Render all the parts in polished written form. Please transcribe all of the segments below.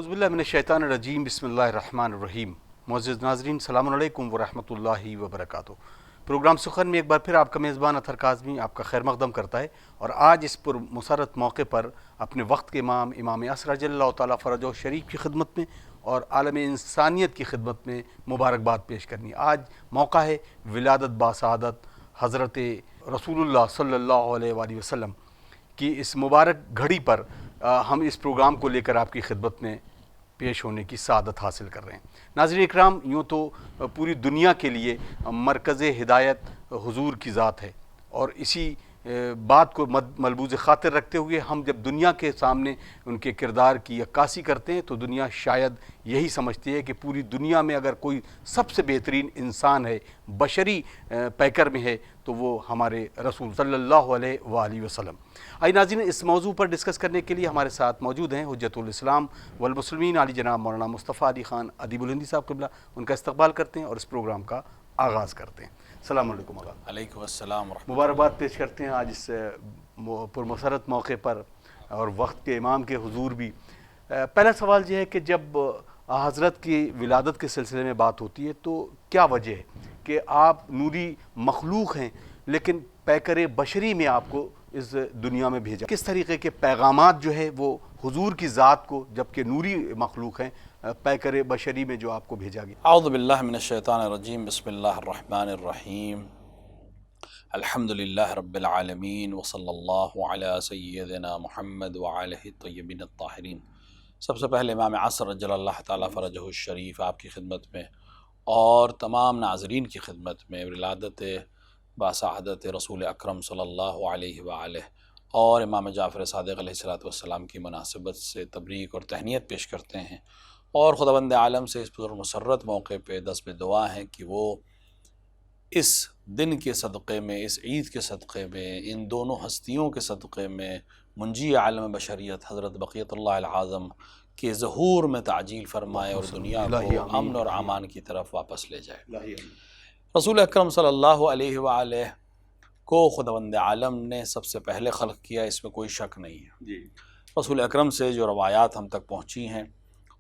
اعوذ باللہ من الشیطان الرجیم بسم اللہ الرحمن الرحیم۔ معزز ناظرین السلام علیکم ورحمۃ اللہ وبرکاتہ۔ پروگرام سخن میں ایک بار پھر آپ کا میزبان اطہر کاظمی آپ کا خیر مقدم کرتا ہے، اور آج اس پر مسرت موقع پر اپنے وقت کے امام عصر رضی اللہ تعالیٰ فرجہ شریف کی خدمت میں اور عالم انسانیت کی خدمت میں مبارکباد پیش کرنی۔ آج موقع ہے ولادت باسعادت حضرت رسول اللہ صلی اللہ علیہ وآلہ وسلم کی اس مبارک گھڑی پر ہم اس پروگرام کو لے کر آپ کی خدمت میں پیش ہونے کی سعادت حاصل کر رہے ہیں۔ ناظرین اکرام، یوں تو پوری دنیا کے لیے مرکز ہدایت حضور کی ذات ہے، اور اسی بات کو ملبوز خاطر رکھتے ہوئے ہم جب دنیا کے سامنے ان کے کردار کی عکاسی کرتے ہیں تو دنیا شاید یہی سمجھتی ہے کہ پوری دنیا میں اگر کوئی سب سے بہترین انسان ہے، بشری پیکر میں ہے، تو وہ ہمارے رسول صلی اللہ علیہ وآلہ وسلم۔ آئیے ناظرین، اس موضوع پر ڈسکس کرنے کے لیے ہمارے ساتھ موجود ہیں حجت الاسلام والمسلمین علی جناب مولانا مصطفیٰ علی خان ادیب الہندی صاحب قبلہ۔ ان کا استقبال کرتے ہیں اور اس پروگرام کا آغاز کرتے ہیں۔ السلام علیکم آقا۔ علیکم السلام ورحمۃ مبارکباد پیش کرتے ہیں آج اس پرمسرت موقع پر اور وقت کے امام کے حضور بھی۔ پہلا سوال یہ ہے کہ جب حضرت کی ولادت کے سلسلے میں بات ہوتی ہے تو کیا وجہ ہے کہ آپ نوری مخلوق ہیں لیکن پیکر بشری میں آپ کو اس دنیا میں بھیجا؟ کس طریقے کے پیغامات جو ہے وہ حضور کی ذات کو، جبکہ نوری مخلوق ہیں، پیکر بشری میں جو آپ کو بھیجا گیا؟ اعوذ باللہ من الشیطان الرجیم، بسم اللہ الرحمن الرحیم، الحمد للہ رب العالمین، وصلی اللہ علی سیدنا محمد وعلیہ الطیبین الطاہرین۔ سب سے پہلے امام عصر رضی اللہ تعالیٰ فرجہ الشریف آپ کی خدمت میں اور تمام ناظرین کی خدمت میں ولادت باسعادت رسول اکرم صلی اللہ علیہ وآلہ اور امام جعفر صادق علیہ السلام کی مناسبت سے تبریک اور تہنیت پیش کرتے ہیں، اور خداوند عالم سے اس پر مسرت موقع پہ دست میں دعا ہے کہ وہ اس دن کے صدقے میں، اس عید کے صدقے میں، ان دونوں ہستیوں کے صدقے میں منجی عالم بشریت حضرت بقیت اللہ العظم کے ظہور میں تعجیل فرمائے اور دنیا کو امن اور امان کی طرف واپس لے جائے۔ رسول اکرم صلی اللہ علیہ وآلہ کو خداوند عالم نے سب سے پہلے خلق کیا، اس میں کوئی شک نہیں ہے۔ رسول اکرم سے جو روایات ہم تک پہنچی ہیں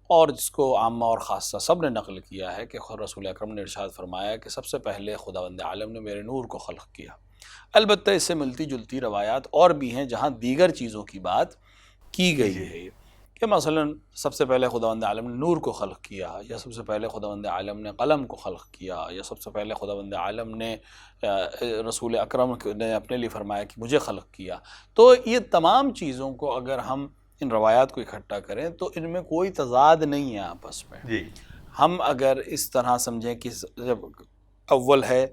اور جس کو عامہ اور خاصہ سب نے نقل کیا ہے کہ رسول اکرم نے ارشاد فرمایا کہ سب سے پہلے خداوند عالم نے میرے نور کو خلق کیا۔ البتہ اس سے ملتی جلتی روایات اور بھی ہیں جہاں دیگر چیزوں کی بات کی گئی ہے، کہ مثلا سب سے پہلے خداوند عالم نے نور کو خلق کیا، یا سب سے پہلے خداوند عالم نے قلم کو خلق کیا، یا سب سے پہلے خداوند عالم نے رسول اکرم نے اپنے لیے فرمایا کہ مجھے خلق کیا۔ تو یہ تمام چیزوں کو اگر ہم ان روایات کو اکٹھا کریں تو ان میں کوئی تضاد نہیں ہے آپس میں۔ ہم اگر اس طرح سمجھیں کہ جب اول ہے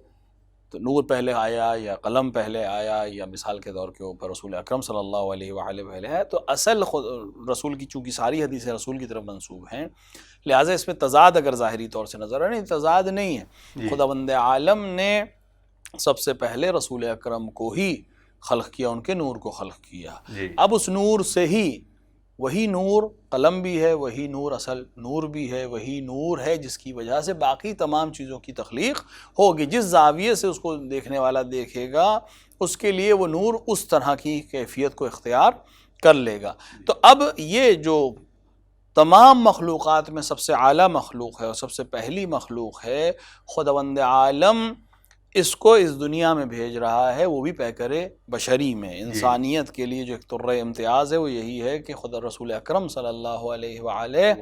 تو نور پہلے آیا یا قلم پہلے آیا، یا مثال کے طور کے اوپر رسول اکرم صلی اللہ علیہ وآلہ پہلے ہے، تو اصل رسول کی چونکہ ساری حدیثیں رسول کی طرف منسوب ہیں، لہٰذا اس میں تضاد اگر ظاہری طور سے نظر آئے، نہیں تضاد نہیں ہے۔ خداوند عالم نے سب سے پہلے رسول اکرم کو ہی خلق کیا، ان کے نور کو خلق کیا۔ اب اس نور سے ہی وہی نور قلم بھی ہے، وہی نور اصل نور بھی ہے، وہی نور ہے جس کی وجہ سے باقی تمام چیزوں کی تخلیق ہوگی۔ جس زاویے سے اس کو دیکھنے والا دیکھے گا اس کے لیے وہ نور اس طرح کی کیفیت کو اختیار کر لے گا۔ تو اب یہ جو تمام مخلوقات میں سب سے اعلیٰ مخلوق ہے اور سب سے پہلی مخلوق ہے، خداوند عالم اس کو اس دنیا میں بھیج رہا ہے، وہ بھی پیکر بشری میں۔ انسانیت کے لیے جو ایک طرح امتیاز ہے وہ یہی ہے کہ خدا رسول اکرم صلی اللہ علیہ وآلہ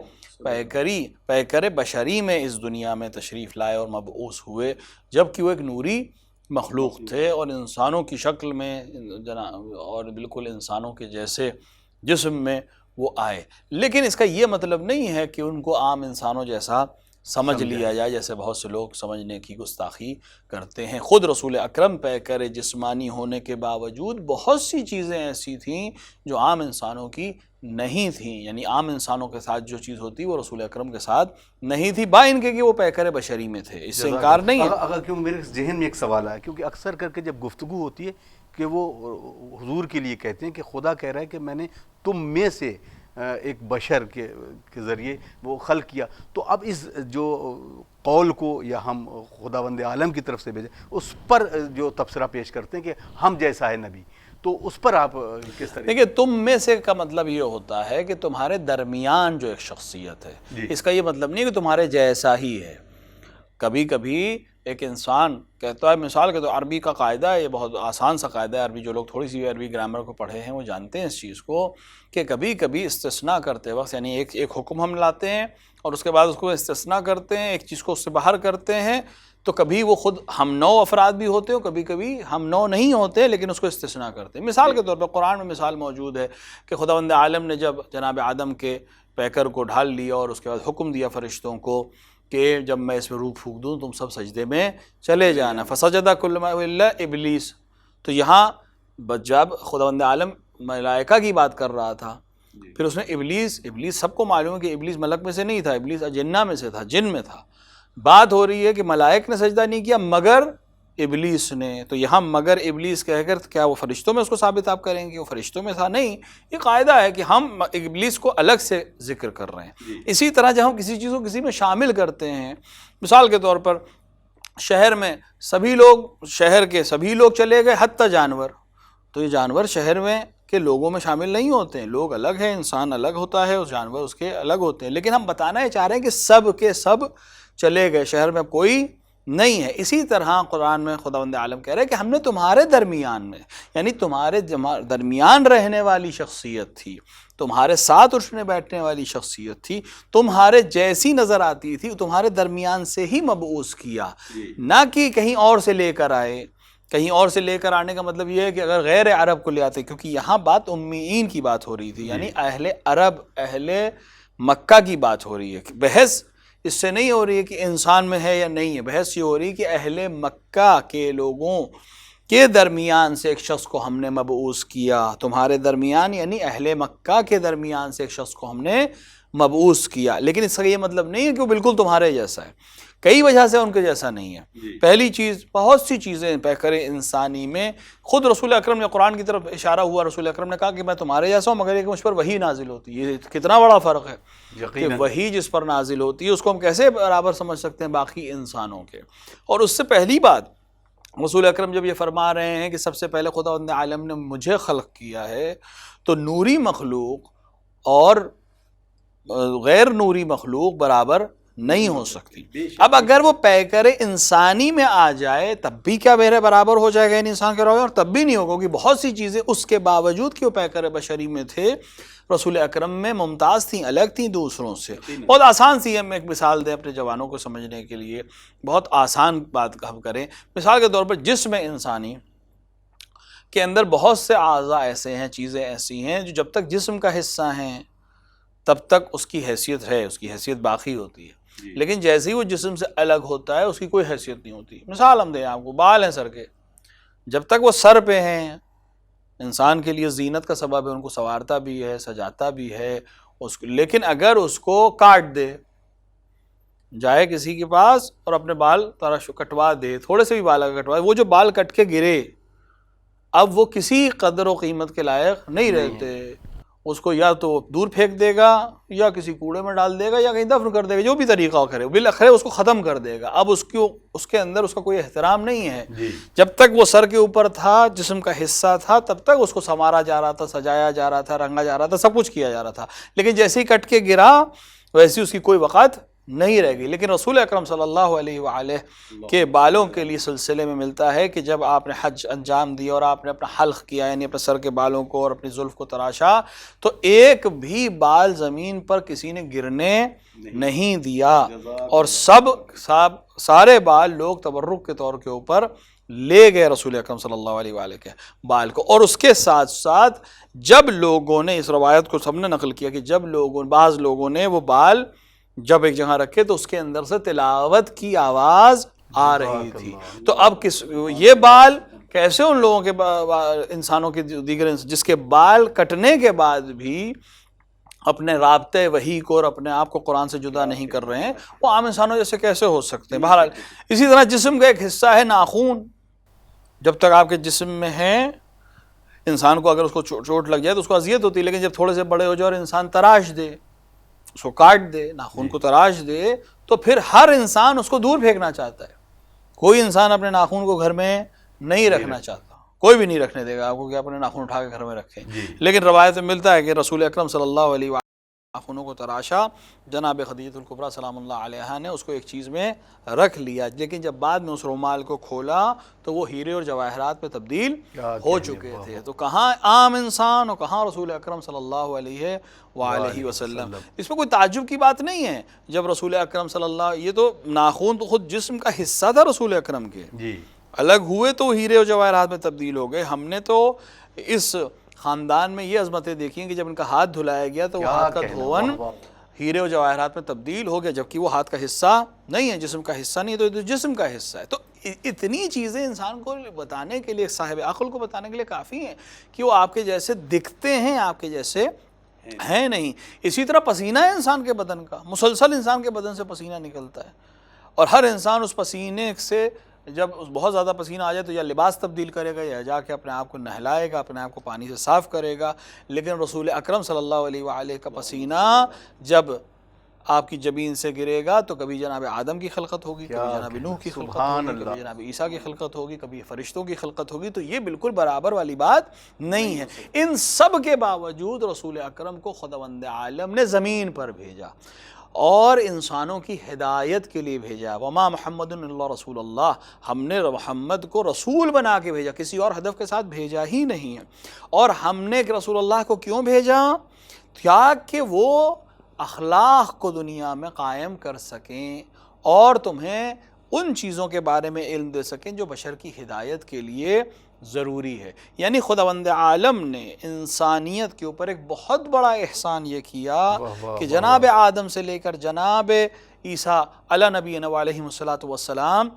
پیکر بشری میں اس دنیا میں تشریف لائے اور مبعوث ہوئے، جبکہ وہ ایک نوری مخلوق تھے اور انسانوں کی شکل میں اور بالکل انسانوں کے جیسے جسم میں وہ آئے۔ لیکن اس کا یہ مطلب نہیں ہے کہ ان کو عام انسانوں جیسا سمجھ لیا جائے، جیسے بہت سے لوگ سمجھنے کی گستاخی کرتے ہیں۔ خود رسول اکرم پیکر جسمانی ہونے کے باوجود بہت سی چیزیں ایسی تھیں جو عام انسانوں کی نہیں تھیں، یعنی عام انسانوں کے ساتھ جو چیز ہوتی وہ رسول اکرم کے ساتھ نہیں تھی، با ان کے کہ وہ پیکر بشری میں تھے، اس سے انکار نہیں ہے۔ اگر کیوں میرے ذہن میں ایک سوال آیا، کیونکہ اکثر کر کے جب گفتگو ہوتی ہے کہ وہ حضور کے لیے کہتے ہیں کہ خدا کہہ رہا ہے کہ میں نے تم میں سے ایک بشر کے ذریعے وہ خلق کیا، تو اب اس جو قول کو یا ہم خداوند عالم کی طرف سے بھیجیں اس پر جو تبصرہ پیش کرتے ہیں کہ ہم جیسا ہے نبی، تو اس پر آپ کس طرح؟ دیکھیے تم میں سے کا مطلب یہ ہوتا ہے کہ تمہارے درمیان جو ایک شخصیت ہے، اس کا یہ مطلب نہیں ہے کہ تمہارے جیسا ہی ہے۔ کبھی کبھی ایک انسان کہتا ہے، مثال کے تو عربی کا قاعدہ ہے، یہ بہت آسان سا قاعدہ ہے، عربی جو لوگ تھوڑی سی عربی گرامر کو پڑھے ہیں وہ جانتے ہیں اس چیز کو، کہ کبھی کبھی استثناء کرتے وقت، یعنی ایک حکم ہم لاتے ہیں اور اس کے بعد اس کو استثناء کرتے ہیں، ایک چیز کو اس سے باہر کرتے ہیں، تو کبھی وہ خود ہم نوع افراد بھی ہوتے ہیں، کبھی کبھی ہم نوع نہیں ہوتے لیکن اس کو استثناء کرتے ہیں۔ مثال کے طور پر قرآن میں مثال موجود ہے کہ خداوند عالم نے جب جناب آدم کے پیکر کو ڈھال لیا اور اس کے بعد حکم دیا فرشتوں کو کہ جب میں اس میں روح پھونک دوں تم سب سجدے میں چلے جانا، فسجد کل الا ابلیس، تو یہاں جب خداوند عالم ملائکہ کی بات کر رہا تھا، پھر اس نے ابلیس سب کو معلوم ہے کہ ابلیس ملک میں سے نہیں تھا، ابلیس جنہ میں سے تھا، جن میں تھا، بات ہو رہی ہے کہ ملائک نے سجدہ نہیں کیا مگر ابلیس نے، تو یہاں مگر ابلیس کہہ کر کیا وہ فرشتوں میں اس کو ثابت آپ کریں گے وہ فرشتوں میں تھا؟ نہیں، یہ قاعدہ ہے کہ ہم ابلیس کو الگ سے ذکر کر رہے ہیں۔ اسی طرح جب ہم کسی چیز کو کسی میں شامل کرتے ہیں، مثال کے طور پر شہر میں شہر کے سبھی لوگ چلے گئے حتی جانور، تو یہ جانور شہر میں کے لوگوں میں شامل نہیں ہوتے ہیں، لوگ الگ ہیں، انسان الگ ہوتا ہے، اس جانور اس کے الگ ہوتے ہیں، لیکن ہم بتانا یہ چاہ رہے ہیں کہ سب کے سب چلے گئے، شہر میں کوئی نہیں ہے۔ اسی طرح قرآن میں خداوند عالم کہہ رہے ہیں کہ ہم نے تمہارے درمیان میں، یعنی تمہارے درمیان رہنے والی شخصیت تھی، تمہارے ساتھ اٹھنے بیٹھنے والی شخصیت تھی، تمہارے جیسی نظر آتی تھی، تمہارے درمیان سے ہی مبعوث کیا، نہ کہ کہیں اور سے لے کر آئے۔ کہیں اور سے لے کر آنے کا مطلب یہ ہے کہ اگر غیر عرب کو لے آتے، کیونکہ یہاں بات امیین کی بات ہو رہی تھی، یعنی اہل عرب، اہل مکہ کی بات ہو رہی ہے۔ بحث اس سے نہیں ہو رہی ہے کہ انسان میں ہے یا نہیں ہے، بحث یہ ہو رہی ہے کہ اہل مکہ کے لوگوں کے درمیان سے ایک شخص کو ہم نے مبعوث کیا، تمہارے درمیان یعنی اہل مکہ کے درمیان سے ایک شخص کو ہم نے مبعوث کیا، لیکن اس کا یہ مطلب نہیں ہے کہ وہ بالکل تمہارے جیسا ہے، کئی وجہ سے ان کے جیسا نہیں ہے۔ پہلی چیز، بہت سی چیزیں پیکر انسانی میں خود رسول اکرم نے قرآن کی طرف اشارہ ہوا، رسول اکرم نے کہا کہ میں تمہارے جیسا ہوں مگر ایک مجھ پر وحی نازل ہوتی ہے، یہ کتنا بڑا فرق ہے کہ وحی جس پر نازل ہوتی ہے اس کو ہم کیسے برابر سمجھ سکتے ہیں باقی انسانوں کے۔ اور اس سے پہلی بات، رسول اکرم جب یہ فرما رہے ہیں کہ سب سے پہلے خداوند عالم نے مجھے خلق کیا ہے، تو نوری مخلوق اور غیر نوری مخلوق برابر نہیں ہو سکتی۔ اب اگر وہ پیکر انسانی میں آ جائے تب بھی کیا میرے برابر ہو جائے گا ان انسان کے رویے، اور تب بھی نہیں ہوگا، کہ بہت سی چیزیں اس کے باوجود کہ وہ پیکر بشری میں تھے رسول اکرم میں ممتاز تھیں، الگ تھیں دوسروں سے۔ بہت آسان سی ہم ایک مثال دیں اپنے جوانوں کو سمجھنے کے لیے، بہت آسان بات ہم کریں، مثال کے طور پر جسم انسانی کے اندر بہت سے اعضاء ایسے ہیں، چیزیں ایسی ہیں جو جب تک جسم کا حصہ ہیں تب تک اس کی حیثیت ہے، اس کی حیثیت باقی ہوتی ہے، لیکن جیسے ہی وہ جسم سے الگ ہوتا ہے اس کی کوئی حیثیت نہیں ہوتی۔ مثال ہم دیں آپ کو، بال ہیں سر کے، جب تک وہ سر پہ ہیں انسان کے لیے زینت کا سبب ہے، ان کو سنوارتا بھی ہے، سجاتا بھی ہے اس کو، لیکن اگر اس کو کاٹ دے، جائے کسی کے پاس اور اپنے بال کٹوا دے، تھوڑے سے بھی بال کٹوا دے، وہ جو بال کٹ کے گرے اب وہ کسی قدر و قیمت کے لائق نہیں رہتے، اس کو یا تو دور پھینک دے گا یا کسی کوڑے میں ڈال دے گا یا کہیں دفن کر دے گا، جو بھی طریقہ کرے بالآخر اس کو ختم کر دے گا۔ اب اس کے اندر اس کا کوئی احترام نہیں ہے۔ جب تک وہ سر کے اوپر تھا، جسم کا حصہ تھا، تب تک اس کو سنوارا جا رہا تھا، سجایا جا رہا تھا، رنگا جا رہا تھا، سب کچھ کیا جا رہا تھا، لیکن جیسے ہی کٹ کے گرا ویسی اس کی کوئی وقت نہیں رہ گئی۔ لیکن رسول اکرم صلی اللہ علیہ وآلہ کے بالوں کے لیے سلسلے میں ملتا ہے کہ جب آپ نے حج انجام دیا اور آپ نے اپنا حلق کیا، یعنی اپنے سر کے بالوں کو اور اپنی زلف کو تراشا، تو ایک بھی بال زمین پر کسی نے گرنے نہیں دیا، اور سارے بال لوگ تبرک کے طور کے اوپر لے گئے رسول اکرم صلی اللہ علیہ وآلہ کے بال کو۔ اور اس کے ساتھ ساتھ جب لوگوں نے، اس روایت کو سب نے نقل کیا کہ جب بعض لوگوں نے وہ بال جب ایک جگہ رکھے تو اس کے اندر سے تلاوت کی آواز آ رہی تھی، تو اب یہ بال کیسے ان لوگوں کے انسانوں کے دیگر جس کے بال کٹنے کے بعد بھی اپنے رابطے وحی کو اور اپنے آپ کو قرآن سے جدا نہیں کر رہے ہیں، وہ عام انسانوں جیسے کیسے ہو سکتے ہیں؟ بہرحال اسی طرح جسم کا ایک حصہ ہے ناخون، جب تک آپ کے جسم میں ہے، انسان کو اگر اس کو چوٹ لگ جائے تو اس کو اذیت ہوتی ہے، لیکن جب تھوڑے سے بڑے ہو جائے اور انسان تراش دے، اس کو کاٹ دے، ناخن کو تراش دے، تو پھر ہر انسان اس کو دور پھینکنا چاہتا ہے۔ کوئی انسان اپنے ناخن کو گھر میں نہیں رکھنا چاہتا، کوئی بھی نہیں رکھنے دے گا آپ کو کہ اپنے ناخن اٹھا کے گھر میں رکھیں. لیکن روایت میں ملتا ہے کہ رسول اکرم صلی اللہ علیہ وآلہ ناخنوں کو تراشا، جناب خدیجہ الکبریٰ سلام اللہ علیہا نے اس کو ایک چیز میں رکھ لیا، لیکن جب بعد میں اس رومال کو کھولا تو وہ ہیرے اور جواہرات پہ تبدیل ہو چکے تھے. تو کہاں عام انسان اور کہاں رسول اکرم صلی اللہ علیہ وآلہ وسلم. اس میں کوئی تعجب کی بات نہیں ہے. جب رسول اکرم صلی اللہ، یہ تو ناخن تو خود جسم کا حصہ تھا رسول اکرم کے، الگ ہوئے تو ہیرے اور جواہرات میں تبدیل ہو گئے. ہم نے تو اس خاندان میں یہ عظمتیں دیکھی ہیں کہ جب ان کا ہاتھ دھلایا گیا تو وہ ہاتھ کا دھون ہیرے و جواہرات میں تبدیل ہو گیا، جبکہ وہ ہاتھ کا حصہ نہیں ہے، جسم کا حصہ نہیں ہے، تو جسم کا حصہ ہے. تو اتنی چیزیں انسان کو بتانے کے لیے، صاحب عقل کو بتانے کے لیے کافی ہیں کہ وہ آپ کے جیسے دکھتے ہیں، آپ کے جیسے ہیں نہیں. اسی طرح پسینہ ہے انسان کے بدن کا، مسلسل انسان کے بدن سے پسینہ نکلتا ہے، اور ہر انسان اس پسینے سے جب بہت زیادہ پسینہ آ جائے تو یا لباس تبدیل کرے گا یا جا کے اپنے آپ کو نہلائے گا، اپنے آپ کو پانی سے صاف کرے گا. لیکن رسول اکرم صلی اللہ علیہ وآلہ کا پسینہ جب آپ کی جبین سے گرے گا تو کبھی جناب آدم کی خلقت ہوگی، کبھی جناب نوح کی خلقت ہوگی، کبھی جناب عیسیٰ کی خلقت ہوگی، کبھی فرشتوں کی خلقت ہوگی. تو یہ بالکل برابر والی بات نہیں ہے. ان سب کے باوجود رسول اکرم کو خداوند عالم نے زمین پر بھیجا اور انسانوں کی ہدایت کے لیے بھیجا. وما محمد الا رسول اللہ، ہم نے محمد کو رسول بنا کے بھیجا، کسی اور ہدف کے ساتھ بھیجا ہی نہیں ہے. اور ہم نے رسول اللہ کو کیوں بھیجا؟ تاکہ وہ اخلاق کو دنیا میں قائم کر سکیں اور تمہیں ان چیزوں کے بارے میں علم دے سکیں جو بشر کی ہدایت کے لیے ضروری ہے. یعنی خداوند عالم نے انسانیت کے اوپر ایک بہت بڑا احسان یہ کیا کہ جناب آدم سے لے کر جناب عیسیٰ علی نبینا علیہ السلام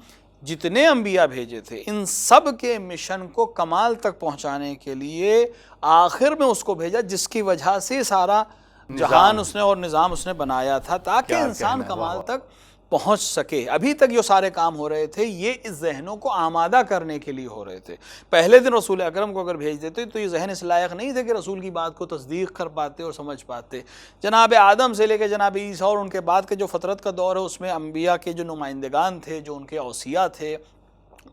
جتنے انبیاء بھیجے تھے، ان سب کے مشن کو کمال تک پہنچانے کے لیے آخر میں اس کو بھیجا جس کی وجہ سے سارا جہان اس نے اور نظام اس نے بنایا تھا، تاکہ انسان کمال تک پہنچ سکے. ابھی تک جو سارے کام ہو رہے تھے یہ اس ذہنوں کو آمادہ کرنے کے لیے ہو رہے تھے. پہلے دن رسول اکرم کو اگر بھیج دیتے تو یہ ذہن اس لائق نہیں تھے کہ رسول کی بات کو تصدیق کر پاتے اور سمجھ پاتے. جناب آدم سے لے کے جناب عیسیٰ اور ان کے بعد کے جو فطرت کا دور ہے اس میں انبیاء کے جو نمائندگان تھے، جو ان کے اوصیاء تھے،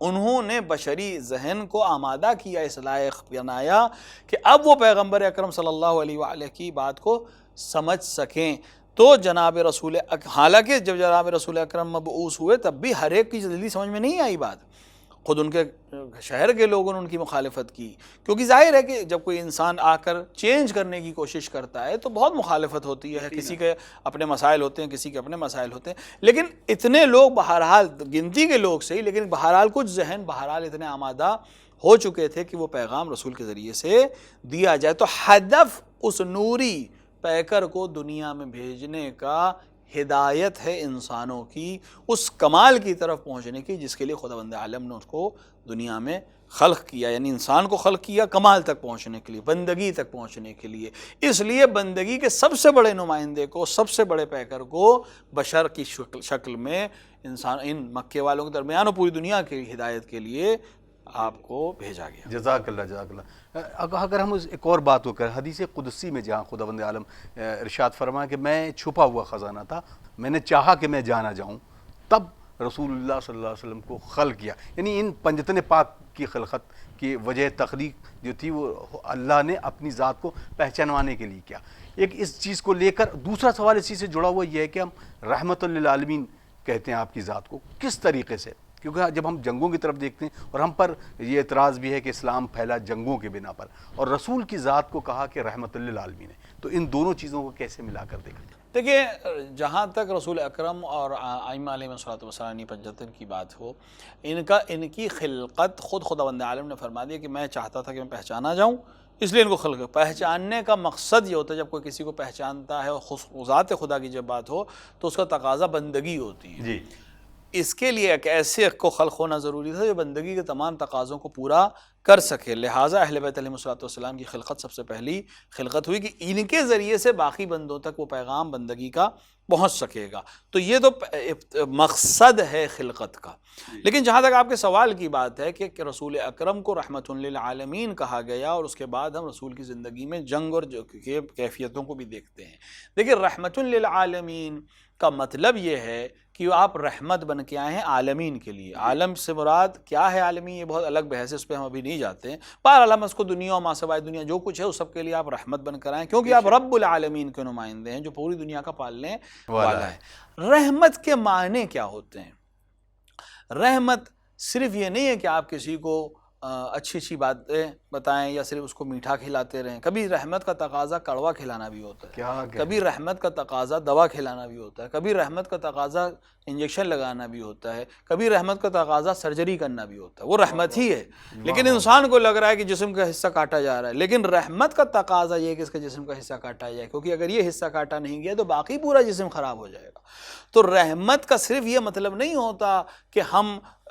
انہوں نے بشری ذہن کو آمادہ کیا، اس لائق بنایا کہ اب وہ پیغمبر اکرم صلی اللہ علیہ وآلہ کی بات کو سمجھ سکیں. تو جناب رسول حالانکہ جب جناب رسول اکرم مبعوث ہوئے تب بھی ہر ایک کی جلدی سمجھ میں نہیں آئی بات. خود ان کے شہر کے لوگوں نے ان کی مخالفت کی، کیونکہ ظاہر ہے کہ جب کوئی انسان آ کر چینج کرنے کی کوشش کرتا ہے تو بہت مخالفت ہوتی ہے. کسی کے اپنے مسائل ہوتے ہیں، کسی کے اپنے مسائل ہوتے ہیں، لیکن اتنے لوگ بہرحال گنتی کے لوگ صحیح، لیکن بہرحال کچھ ذہن بہرحال اتنے آمادہ ہو چکے تھے کہ وہ پیغام رسول کے ذریعے سے دیا جائے. تو ہدف اس نوری پیکر کو دنیا میں بھیجنے کا ہدایت ہے انسانوں کی اس کمال کی طرف پہنچنے کی جس کے لیے خداوند عالم نے اس کو دنیا میں خلق کیا. یعنی انسان کو خلق کیا کمال تک پہنچنے کے لیے، بندگی تک پہنچنے کے لیے. اس لیے بندگی کے سب سے بڑے نمائندے کو، سب سے بڑے پیکر کو بشر کی شکل میں انسان ان مکے والوں کے درمیان اور پوری دنیا کی ہدایت کے لیے آپ کو بھیجا گیا. جزاک اللہ جزاک اللہ. اگر ہم ایک اور بات کو کریں، حدیث قدسی میں جہاں خداوند عالم ارشاد فرمایا کہ میں چھپا ہوا خزانہ تھا، میں نے چاہا کہ میں جانا جاؤں، تب رسول اللہ صلی اللہ علیہ وسلم کو خلق کیا. یعنی ان پنجتن پاک کی خلقت کی وجہ تخلیق جو تھی وہ اللہ نے اپنی ذات کو پہچانوانے کے لیے کیا. ایک اس چیز کو لے کر دوسرا سوال اسی سے جڑا ہوا یہ ہے کہ ہم رحمت للعالمین کہتے ہیں آپ کی ذات کو کس طریقے سے؟ کیونکہ جب ہم جنگوں کی طرف دیکھتے ہیں، اور ہم پر یہ اعتراض بھی ہے کہ اسلام پھیلا جنگوں کے بنا پر، اور رسول کی ذات کو کہا کہ رحمت للعالمین ہے، تو ان دونوں چیزوں کو کیسے ملا کر دیکھا جائے؟ دیکھیں، جہاں تک رسول اکرم اور ائمہ علیہ السلام پنجتن کی بات ہو، ان کی خلقت خود خداوند عالم نے فرما دیا کہ میں چاہتا تھا کہ میں پہچانا جاؤں، اس لیے ان کو خلق. پہچاننے کا مقصد یہ ہوتا ہے جب کوئی کسی کو پہچانتا ہے اور ذات خدا کی جب بات ہو تو اس کا تقاضا بندگی ہوتی ہے. جی، اس کے لیے ایک ایسے کو خلق ہونا ضروری تھا جو بندگی کے تمام تقاضوں کو پورا کر سکے. لہٰذا اہل بیت علیہ السلام کی خلقت سب سے پہلی خلقت ہوئی کہ ان کے ذریعے سے باقی بندوں تک وہ پیغام بندگی کا پہنچ سکے گا. تو یہ تو مقصد ہے خلقت کا. لیکن جہاں تک آپ کے سوال کی بات ہے کہ رسول اکرم کو رحمت للعالمین کہا گیا، اور اس کے بعد ہم رسول کی زندگی میں جنگ اور کیفیتوں کو بھی دیکھتے ہیں. دیکھیں، رحمت للعالمین کا مطلب یہ ہے کہ آپ رحمت بن کے آئے ہیں عالمین کے لیے. عالم سے مراد کیا ہے عالمین، یہ بہت الگ بحث ہے، اس پہ ہم ابھی نہیں جاتے ہیں. بہرحال ہم اس کو دنیا و ما سوائے دنیا جو کچھ ہے اس سب کے لیے آپ رحمت بن کر آئیں، کیونکہ آپ رب العالمین کے نمائندے ہیں جو پوری دنیا کا پالنے والا ہے. رحمت کے معنی کیا ہوتے ہیں؟ رحمت صرف یہ نہیں ہے کہ آپ کسی کو اچھی اچھی باتیں بتائیں یا صرف اس کو میٹھا کھلاتے رہیں. کبھی رحمت کا تقاضا کڑوا کھلانا بھی ہوتا ہے، کبھی رحمت کا تقاضا دوا کھلانا بھی ہوتا ہے، کبھی رحمت کا تقاضا انجیکشن لگانا بھی ہوتا ہے، کبھی رحمت کا تقاضا سرجری کرنا بھی ہوتا ہے. وہ رحمت ہی ہے، لیکن انسان کو لگ رہا ہے کہ جسم کا حصہ کاٹا جا رہا ہے. لیکن رحمت کا تقاضا یہ ہے کہ اس کے جسم کا حصہ کاٹا جائے، کیونکہ اگر یہ حصہ کاٹا نہیں گیا تو باقی پورا جسم خراب ہو جائے گا. تو رحمت کا صرف یہ مطلب نہیں ہوتا کہ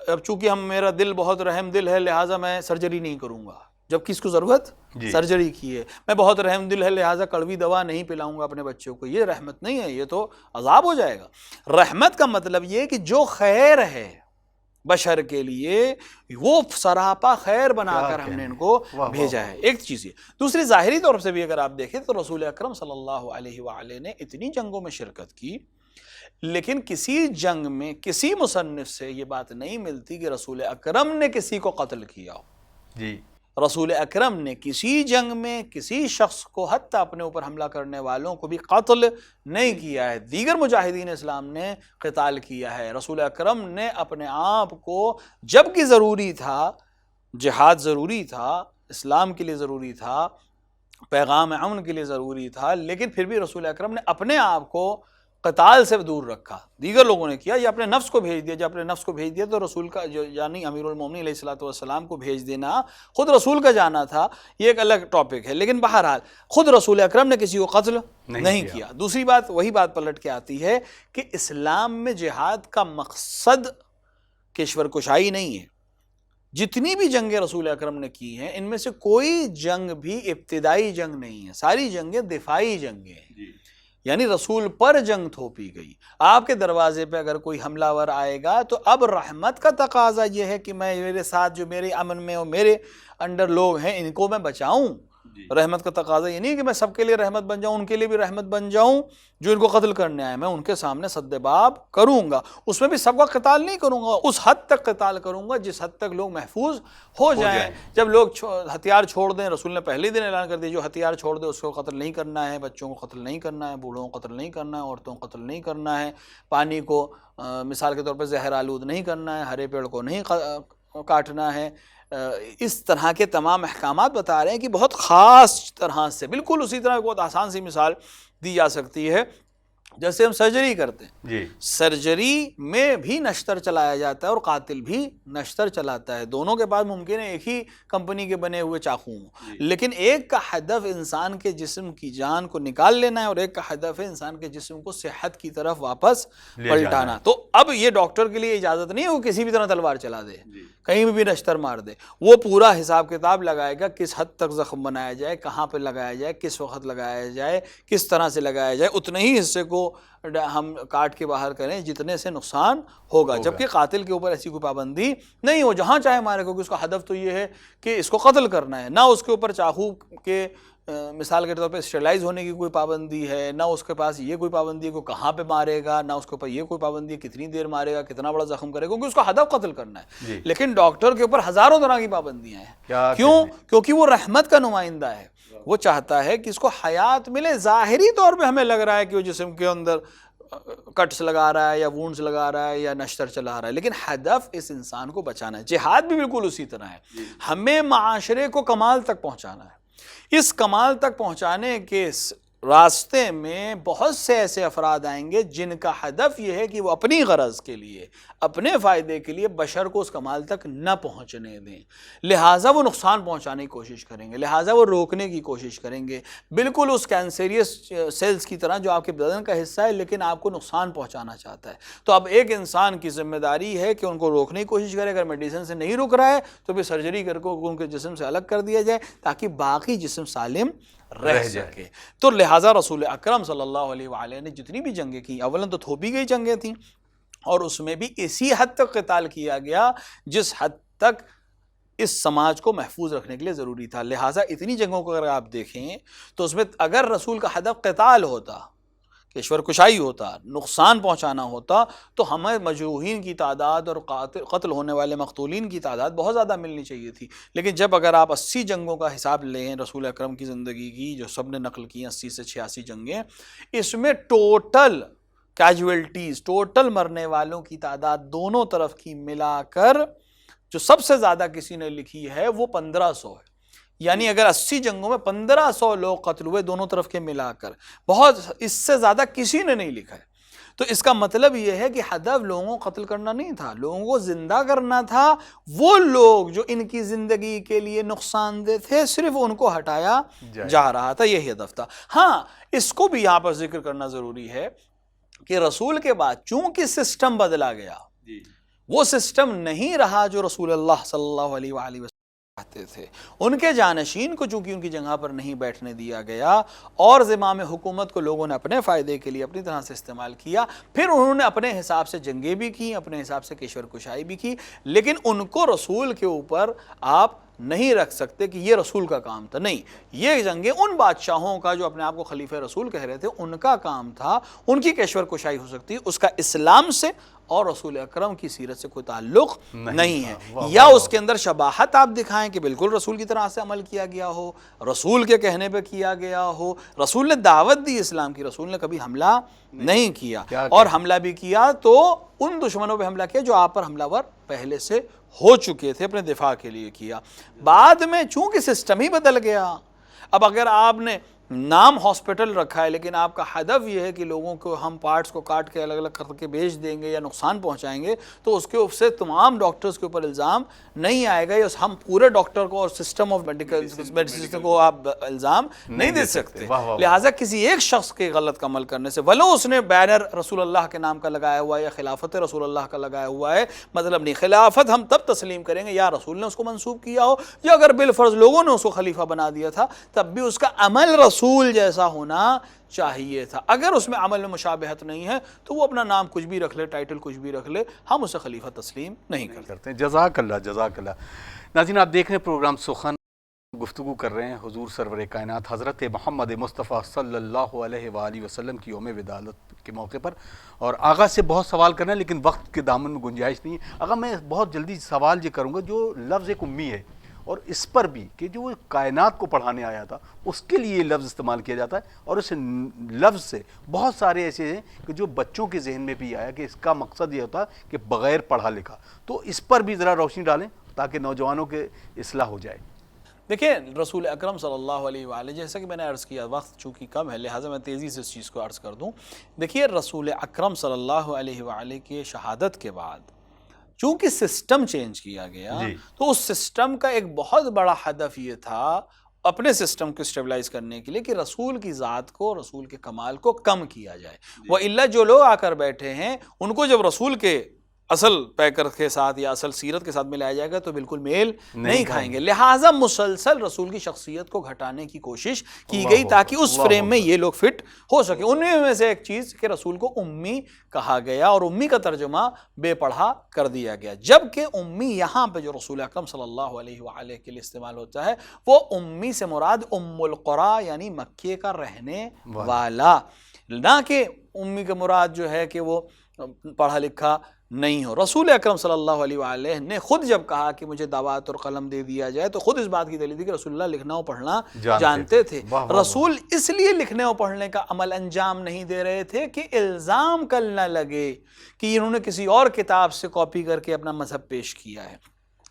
اب چونکہ میرا دل بہت رحم دل ہے لہٰذا میں سرجری نہیں کروں گا جب کس کو ضرورت سرجری کی ہے. میں بہت رحم دل ہے لہٰذا کڑوی دوا نہیں پلاؤں گا اپنے بچوں کو. یہ رحمت نہیں ہے، یہ تو عذاب ہو جائے گا. رحمت کا مطلب یہ کہ جو خیر ہے بشر کے لیے وہ سراپا خیر بنا کر ہم نے ان کو بھیجا ہے. ایک چیز یہ. دوسری ظاہری طور سے بھی اگر آپ دیکھیں تو رسول اکرم صلی اللہ علیہ وآلہ نے اتنی جنگوں میں شرکت کی، لیکن کسی جنگ میں کسی مصنف سے یہ بات نہیں ملتی کہ رسول اکرم نے کسی کو قتل کیا ہو. جی رسول اکرم نے کسی جنگ میں کسی شخص کو حتیٰ اپنے اوپر حملہ کرنے والوں کو بھی قتل نہیں کیا ہے. دیگر مجاہدین اسلام نے قتال کیا ہے. رسول اکرم نے اپنے آپ کو جب کہ ضروری تھا، جہاد ضروری تھا، اسلام کے لیے ضروری تھا، پیغام امن کے لیے ضروری تھا، لیکن پھر بھی رسول اکرم نے اپنے آپ کو قتال سے دور رکھا. دیگر لوگوں نے کیا، یہ اپنے نفس کو بھیج دیا. جب اپنے نفس کو بھیج دیا تو رسول کا یعنی امیر المومنین علیہ الصلوۃ والسلام کو بھیج دینا خود رسول کا جانا تھا، یہ ایک الگ ٹاپک ہے. لیکن بہرحال خود رسول اکرم نے کسی کو قتل نہیں کیا. دوسری بات وہی بات پلٹ کے آتی ہے کہ اسلام میں جہاد کا مقصد کشور کشائی نہیں ہے. جتنی بھی جنگیں رسول اکرم نے کی ہیں ان میں سے کوئی جنگ بھی ابتدائی جنگ نہیں ہے، ساری جنگیں دفاعی جنگیں ہیں. یعنی رسول پر جنگ تھوپی گئی. آپ کے دروازے پہ اگر کوئی حملہ ور آئے گا تو اب رحمت کا تقاضا یہ ہے کہ میرے ساتھ جو میرے امن میں اور میرے انڈر لوگ ہیں ان کو میں بچاؤں. رحمت کا تقاضا یہ نہیں کہ میں سب کے لیے رحمت بن جاؤں، ان کے لیے بھی رحمت بن جاؤں جو ان کو قتل کرنے آئے. میں ان کے سامنے سد باب کروں گا، اس میں بھی سب کا قتال نہیں کروں گا، اس حد تک قتال کروں گا جس حد تک لوگ محفوظ ہو جائیں. جب لوگ ہتھیار چھوڑ دیں، رسول نے پہلے دن اعلان کر دیا جو ہتھیار چھوڑ دے اس کو قتل نہیں کرنا ہے، بچوں کو قتل نہیں کرنا ہے، بوڑھوں کو قتل نہیں کرنا ہے، عورتوں کو قتل نہیں کرنا ہے، پانی کو مثال کے طور پہ زہر آلود نہیں کرنا ہے، ہرے پیڑ کو نہیں کاٹنا ہے. اس طرح کے تمام احکامات بتا رہے ہیں کہ بہت خاص طرح سے. بالکل اسی طرح بہت آسان سی مثال دی جا سکتی ہے جیسے ہم سرجری کرتے ہیں. سرجری میں بھی نشتر چلایا جاتا ہے اور قاتل بھی نشتر چلاتا ہے. دونوں کے پاس ممکن ہے ایک ہی کمپنی کے بنے ہوئے چاقو ہوں، لیکن ایک کا ہدف انسان کے جسم کی جان کو نکال لینا ہے اور ایک کا ہدف ہے انسان کے جسم کو صحت کی طرف واپس پلٹانا. تو اب یہ ڈاکٹر کے لیے اجازت نہیں ہے وہ کسی بھی طرح تلوار چلا دے، کہیں بھی نشتر مار دے. وہ پورا حساب کتاب لگائے گا کس حد تک زخم بنایا جائے، کہاں پہ لگایا جائے، کس وقت لگایا جائے، کس طرح سے لگایا جائے. اتنے ہی حصے کو ہم کاٹ کے باہر کریں جتنے سے نقصان ہوگا. جبکہ قاتل کے اوپر ایسی کوئی پابندی نہیں ہو، جہاں چاہے مارے، کیونکہ اس کا ہدف تو یہ ہے کہ اس کو قتل کرنا ہے. نہ اس کے اوپر چاقو کے مثال کے طور پہ اسٹرلائز ہونے کی کوئی پابندی ہے، نہ اس کے پاس یہ کوئی پابندی ہے کہ کہاں پہ مارے گا، نہ اس کے اوپر یہ کوئی پابندی ہے کتنی دیر مارے گا، کتنا بڑا زخم کرے گا، کیونکہ اس کا ہدف قتل کرنا ہے. لیکن ڈاکٹر کے اوپر ہزاروں طرح کی پابندیاں ہیں. کیوں؟ کیونکہ وہ رحمت کا نمائندہ ہے. وہ چاہتا ہے کہ اس کو حیات ملے. ظاہری طور پہ ہمیں لگ رہا ہے کہ وہ جسم کے اندر کٹس لگا رہا ہے یا وونڈز لگا رہا ہے یا نشتر چلا رہا ہے، لیکن ہدف اس انسان کو بچانا ہے. جہاد بھی بالکل اسی طرح ہے. ہمیں معاشرے کو کمال تک پہنچانا ہے. اس کمال تک پہنچانے کے راستے میں بہت سے ایسے افراد آئیں گے جن کا ہدف یہ ہے کہ وہ اپنی غرض کے لیے، اپنے فائدے کے لیے بشر کو اس کمال تک نہ پہنچنے دیں. لہٰذا وہ نقصان پہنچانے کی کوشش کریں گے، لہٰذا وہ روکنے کی کوشش کریں گے، بالکل اس کینسریس سیلز کی طرح جو آپ کے بدن کا حصہ ہے لیکن آپ کو نقصان پہنچانا چاہتا ہے. تو اب ایک انسان کی ذمہ داری ہے کہ ان کو روکنے کی کوشش کرے. اگر میڈیسن سے نہیں رک رہا ہے تو پھر سرجری کر کے ان کے جسم سے الگ کر دیا جائے تاکہ باقی جسم سالم رہ سکے. تو لہٰذا رسول اکرم صلی اللہ علیہ وآلہ نے جتنی بھی جنگیں کی، اولاً تو تھوپی گئی جنگیں تھیں اور اس میں بھی اسی حد تک قتال کیا گیا جس حد تک اس سماج کو محفوظ رکھنے کے لیے ضروری تھا. لہٰذا اتنی جنگوں کو اگر آپ دیکھیں تو اس میں اگر رسول کا ہدف قتال ہوتا کشور کشائی ہوتا، نقصان پہنچانا ہوتا، تو ہمیں مجروحین کی تعداد اور قتل ہونے والے مقتولین کی تعداد بہت زیادہ ملنی چاہیے تھی. لیکن جب اگر آپ 80 جنگوں کا حساب لیں رسول اکرم کی زندگی کی جو سب نے نقل کی 80 سے 86 جنگیں، اس میں ٹوٹل کیجویلٹیز، ٹوٹل مرنے والوں کی تعداد دونوں طرف کی ملا کر جو سب سے زیادہ کسی نے لکھی ہے وہ 1500 ہے. یعنی اگر 80 جنگوں میں 1500 لوگ قتل ہوئے دونوں طرف کے ملا کر، بہت اس سے زیادہ کسی نے نہیں لکھا ہے. تو اس کا مطلب یہ ہے کہ ہدف لوگوں کو قتل کرنا نہیں تھا، لوگوں کو زندہ کرنا تھا. وہ لوگ جو ان کی زندگی کے لیے نقصان دہ تھے صرف ان کو ہٹایا جا رہا تھا، یہی ہدف تھا. ہاں اس کو بھی یہاں پر ذکر کرنا ضروری ہے کہ رسول کے بعد چونکہ سسٹم بدلا گیا، وہ سسٹم نہیں رہا جو رسول اللہ صلی اللہ علیہ وآلہ وسلم چاہتے تھے. ان کے جانشین کو چونکہ ان کی جگہ پر نہیں بیٹھنے دیا گیا اور زمام حکومت کو لوگوں نے اپنے فائدے کے لیے اپنی طرح سے استعمال کیا. پھر انہوں نے اپنے حساب سے جنگیں بھی کی، اپنے حساب سے کشور کشائی بھی کی، لیکن ان کو رسول کے اوپر آپ نہیں رکھ سکتے کہ یہ رسول کا کام تھا. نہیں، یہ جنگیں ان بادشاہوں کا جو اپنے آپ کو خلیفہ رسول کہہ رہے تھے ان کا کام تھا. ان کی کشور کشائی ہو سکتی، اس کا اسلام سے اور رسول اکرم کی سیرت سے کوئی تعلق نہیں ہے. یا اس کے اندر شباہت آپ دکھائیں کہ بالکل رسول کی طرح سے عمل کیا گیا ہو، رسول کے کہنے پہ کیا گیا ہو. رسول نے دعوت دی اسلام کی، رسول نے کبھی حملہ نہیں کیا، اور حملہ بھی کیا تو ان دشمنوں پہ حملہ کیا جو آپ پر حملہ ور پہلے سے ہو چکے تھے، اپنے دفاع کے لیے کیا. بعد میں چونکہ سسٹم ہی بدل گیا، اب اگر آپ نے نام ہاسپٹل رکھا ہے لیکن آپ کا ہدف یہ ہے کہ لوگوں کو ہم پارٹس کو کاٹ کے الگ الگ کر کے بیچ دیں گے یا نقصان پہنچائیں گے، تو اس کے اوپر سے تمام ڈاکٹرز کے اوپر الزام نہیں آئے گا. ہم پورے ڈاکٹر کو اور سسٹم آف میڈیکل کو آپ الزام نہیں دے سکتے. لہٰذا کسی ایک شخص کے غلط عمل کرنے سے، ولو اس نے بینر رسول اللہ کے نام کا لگایا ہوا ہے یا خلافت رسول اللہ کا لگایا ہوا ہے، مطلب نہیں. خلافت ہم تب تسلیم کریں گے یا رسول نے اس کو منسوب کیا ہو یا اگر بالفرض لوگوں نے اس کو خلیفہ بنا دیا تھا، تب بھی اس کا عمل رسول جیسا ہونا چاہیے تھا. اگر اس میں عمل میں مشابہت نہیں ہے تو وہ اپنا نام کچھ بھی رکھ لے، ٹائٹل کچھ بھی رکھ لے، ہم اسے خلیفہ تسلیم نہیں کرتے. جزاک اللہ، جزاک اللہ. ناظرین آپ دیکھ رہے ہیں پروگرام سخن، گفتگو کر رہے ہیں حضور سرور کائنات حضرت محمد مصطفیٰ صلی اللہ علیہ وآلہ وسلم کی یوم ولادت کے موقع پر. اور آغا سے بہت سوال کرنا ہے لیکن وقت کے دامن میں گنجائش نہیں ہے. آغا میں بہت جلدی سوال یہ کروں گا، جو لفظ ایک امی ہے اور اس پر بھی کہ جو کائنات کو پڑھانے آیا تھا اس کے لیے یہ لفظ استعمال کیا جاتا ہے، اور اس لفظ سے بہت سارے ایسے ہیں کہ جو بچوں کے ذہن میں بھی آیا کہ اس کا مقصد یہ ہوتا ہے کہ بغیر پڑھا لکھا. تو اس پر بھی ذرا روشنی ڈالیں تاکہ نوجوانوں کے اصلاح ہو جائے. دیکھیں رسول اکرم صلی اللہ علیہ وآلہ، جیسا کہ میں نے عرض کیا وقت چونکہ کم ہے لہٰذا میں تیزی سے اس چیز کو عرض کر دوں. دیکھیے رسول اکرم صلی اللہ علیہ وآلہ کے شہادت کے بعد چونکہ سسٹم چینج کیا گیا، تو اس سسٹم کا ایک بہت بڑا ہدف یہ تھا اپنے سسٹم کو اسٹیبلائز کرنے کے لیے کہ رسول کی ذات کو، رسول کے کمال کو کم کیا جائے. وَإِلَّا جو لوگ آ کر بیٹھے ہیں ان کو جب رسول کے اصل پیکر کے ساتھ یا اصل سیرت کے ساتھ ملایا جائے گا تو بالکل میل نہیں کھائیں گے. لہٰذا مسلسل رسول کی شخصیت کو گھٹانے کی کوشش کی گئی تاکہ اس فریم میں یہ لوگ فٹ ہو سکے. ان میں سے ایک چیز کہ رسول کو امی کہا گیا اور امی کا ترجمہ بے پڑھا کر دیا گیا، جبکہ امی یہاں پہ جو رسول اکرم صلی اللہ علیہ وآلہ کے لیے استعمال ہوتا ہے وہ امی سے مراد ام القریٰ یعنی مکے کا رہنے والا، نہ کہ امی کا مراد جو ہے کہ وہ پڑھا لکھا نہیں ہو. رسول اکرم صلی اللہ علیہ وآلہ نے خود جب کہا کہ مجھے دعوت اور قلم دے دیا جائے تو خود اس بات کی دلیل تھی کہ رسول اللہ لکھنا و پڑھنا جانتے تھے. رسول اس لیے لکھنے و پڑھنے کا عمل انجام نہیں دے رہے تھے کہ الزام کل نہ لگے کہ انہوں نے کسی اور کتاب سے کاپی کر کے اپنا مذہب پیش کیا ہے.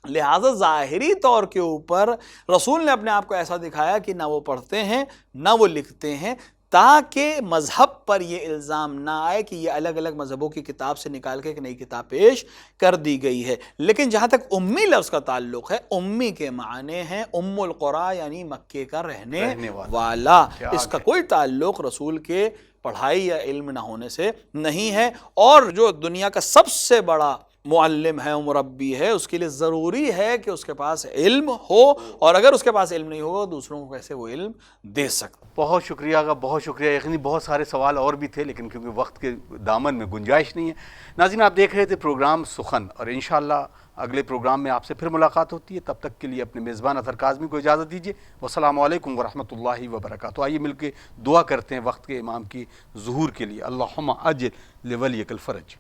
لہٰذا ظاہری طور کے اوپر رسول نے اپنے آپ کو ایسا دکھایا کہ نہ وہ پڑھتے ہیں نہ وہ لکھتے ہیں، تاکہ مذہب پر یہ الزام نہ آئے کہ یہ الگ الگ مذہبوں کی کتاب سے نکال کے ایک نئی کتاب پیش کر دی گئی ہے. لیکن جہاں تک امی لفظ کا تعلق ہے، امی کے معنی ہیں ام القریٰ یعنی مکے کا رہنے والا. اس کا کوئی تعلق رسول کے پڑھائی یا علم نہ ہونے سے نہیں ہے. اور جو دنیا کا سب سے بڑا معلم ہے مربی ہے اس کے لیے ضروری ہے کہ اس کے پاس علم ہو، اور اگر اس کے پاس علم نہیں ہوگا دوسروں کو کیسے وہ علم دے سکتا۔ بہت شکریہ آقا، بہت شکریہ۔ یقینی بہت سارے سوال اور بھی تھے لیکن کیونکہ وقت کے دامن میں گنجائش نہیں ہے۔ ناظرین آپ دیکھ رہے تھے پروگرام سخن، اور انشاءاللہ اگلے پروگرام میں آپ سے پھر ملاقات ہوتی ہے۔ تب تک کے لیے اپنے میزبان اطہر کاظمی کو اجازت دیجیے۔ والسلام علیکم ورحمۃ اللہ وبرکاتہ۔ آئیے مل کے دعا کرتے ہیں وقت کے امام کی ظہور کے لیے۔ اللہم اجل لولیک الفرج۔